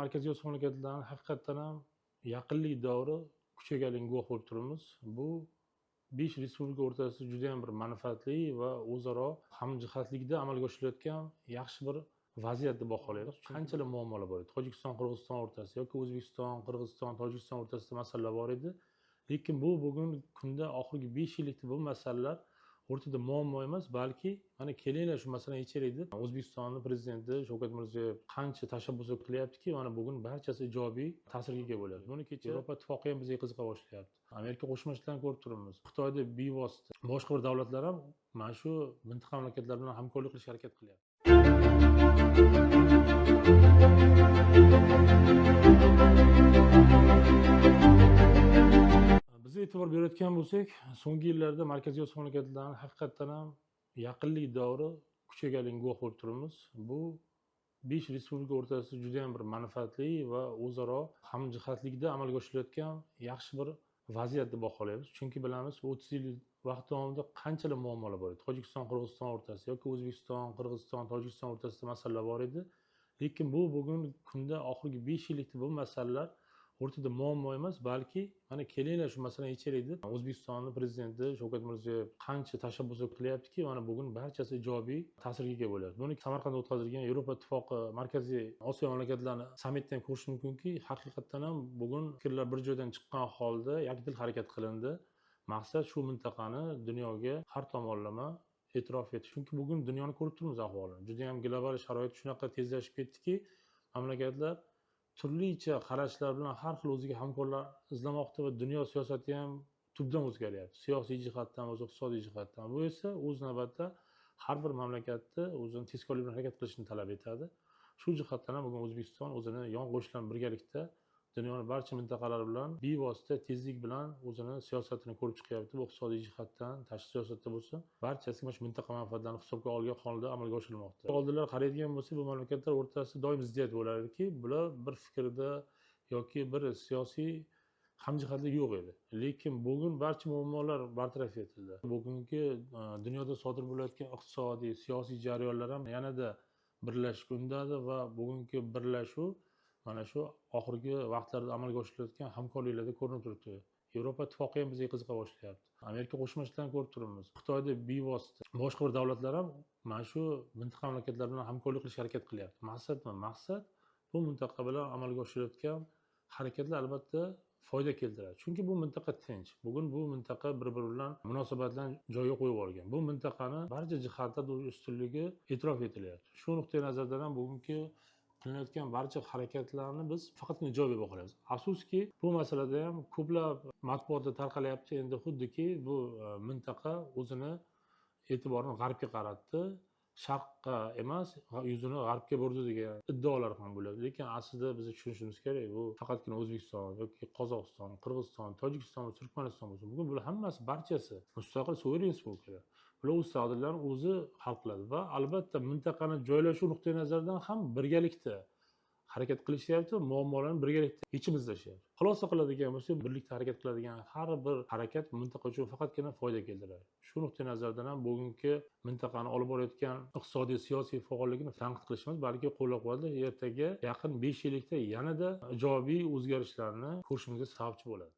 Markaziy Osiyo mamlakatlarida haqiqatan ham yaqinlik davri kuchayganligiga guvoh bo'lib turibmiz. Bu 5 respublika o'rtasida juda ham bir manfaatli va o'zaro hamjihatlikda amalga oshirilayotgan yaxshi bir vaziyat deb baholaymiz. Qanchalar muammolar bor edi. Tojikiston, Qirg'iziston o'rtasida yoki O'zbekiston, Qirg'iziston, Tojikiston o'rtasida masalalar bor edi. Lekin bu bugungi kunda oxirgi 5 yillikda bu masalalar o'rtada muammo emas, balki mana kelinglar shu masalani yechaylik deb O'zbekistonning prezidenti Shavkat Mirziyoyev qancha tashabbuslar qilyaptiki, mana bugun barchasi ijobiy ta'sirga ega bo'lyapti. Buni kecha Yevropa ittifoqi ham bizga qiziqa boshlayapti. Amerika Qo'shma Shtatlarini ko'rib turibmiz. Xitoyda bevosita boshqa bir davlatlar ham mana shu mintaqa mamlakatlar bilan hamkorlik qilishga harakat qilyapti. Biz e'tibor berayotgan bo'lsak, so'nggi yillarda Markaziy Osiyo mamlakatlarida haqiqatan ham yaqinlik davri kuchayganligiga guvoh bo'lib turibmiz. Bu 5 respublika o'rtasida juda ham bir manfaatli va o'zaro hamjihatlikda amalga oshirilayotgan yaxshi bir vaziyat deb baholaymiz. Chunki bilamiz, 30 yil vaqt davomida qanchalar muammolar bor edi. Tojikiston, Qirg'iziston o'rtasida yoki O'zbekiston, Qirg'iziston, Tojikiston o'rtasida masalalar bor edi. Lekin bu bugungi kunda oxirgi 5 yillikda bu masalalar o'rtada muammo emas, balki mana kelinglar shu masalani yechaylik deb O'zbekistonning prezidenti Shavkat Mirziyoyev qancha tashabbuslar qilyaptiki, mana bugun barchasi ijobiy ta'sirga ega bo'lyapti. Buni Samarqandda o'tkazilgan Yevropa ittifoqi Markaziy Osiyo mamlakatlarini sammitida ham ko'rish mumkinki, haqiqatan ham bugun fikrlar bir joydan chiqqan holda yakdil harakat qilindi. Maqsad shu mintaqani dunyoga har tomonlama e'tirof etish. Chunki bugun dunyoni ko'rib turibmiz ahvolini. Juda ham global sharoit shunaqa tezlashib ketdiki, mamlakatlar turlicha qarashlar bilan har xil o'ziga hamkorlar izlamoqda va dunyo siyosati ham tubdan o'zgaryapti. Siyosiy jihatdan, iqtisodiy jihatdan. Bu esa o'z navbatida har bir mamlakatni o'zini tezkorlik bilan harakat qilishini talab etadi. Shu jihatdan ham bugun O'zbekiston o'zini yon qo'shnilar birgalikda dunyoning barcha mintaqalari bilan bevosita tezlik bilan o'zini siyosatini ko'rib chiqyapti. Bu iqtisodiy jihatdan, tashqi siyosatda bo'lsa, barchasi mana shu mintaqa manfaatlarini hisobga olgan holda amalga oshirilmoqda. Oldinlar qaraydigan bo'lsak, bu mamlakatlar o'rtasida doim ziddiyat bo'lardi-ki, bular bir fikrda yoki bir siyosiy hamjihatlik yo'q edi. Lekin bugun barcha muammolar bartaraf etildi. Bugungi dunyoda sodir bo'layotgan iqtisodiy, siyosiy jarayonlar ham yanada birlashishga undadi va bugungi birlashuv mana shu oxirgi vaqtlarda amalga oshirilayotgan hamkorliklarda ko'rinib turibdi. Yevropa ittifoqi ham bizga qiziqa boshlayapti. Amerika Qo'shma Shtatlarini ko'rib turibmiz. Xitoyda bevosita boshqa bir davlatlar ham mana shu mintaqa mamlakatlar bilan hamkorlik qilishga harakat qilyapti. Maqsad nima? Maqsad bu mintaqa bilan amalga oshirilayotgan harakatlar albatta foyda keltiradi. Chunki bu mintaqa tinch. Bugun bu mintaqa bir-biri bilan munosabatlarni joyiga qo'yib olgan. Bu mintaqani barcha jihatdan ustunligi e'tirof etilyapti. Shu nuqtai nazardan ham bugungi qilinayotgan barcha harakatlarni biz faqatgina ijobiy baholaymiz. Afsuski, bu masalada ham ko'plab matbuotda tarqalyapti. Endi xuddiki bu mintaqa o'zini e'tiborini g'arbga qaratdi, sharqqa emas, yuzini g'arbga burdi degan iddaolar ham bo'ladi. Lekin aslida biz tushunishimiz kerak, bu faqatgina O'zbekiston yoki Qozog'iston, Qirg'iziston, Tojikiston va Turkmaniston bo'lsin. Bugun bular hammasi barchasi mustaqil suveren respublikalar. Ular o'z taqdirlarini o'zi hal qiladi va albatta mintaqani joylashuv nuqtai nazaridan ham birgalikda harakat qilishyapti, muammolarni birgalikda yechim izlashyapti. Xulosa qiladigan bo'lsak, birlikda harakat qiladigan har bir harakat mintaqa uchun faqatgina foyda keltiradi. Shu nuqtai nazardan ham bugungi mintaqani olib borayotgan iqtisodiy, siyosiy faolligini tanqid qilish emas, balki qo'llab-quvvatlash ertaga yaqin 5 yillikda yanada ijobiy o'zgarishlarni ko'rishimizga sababchi bo'ladi.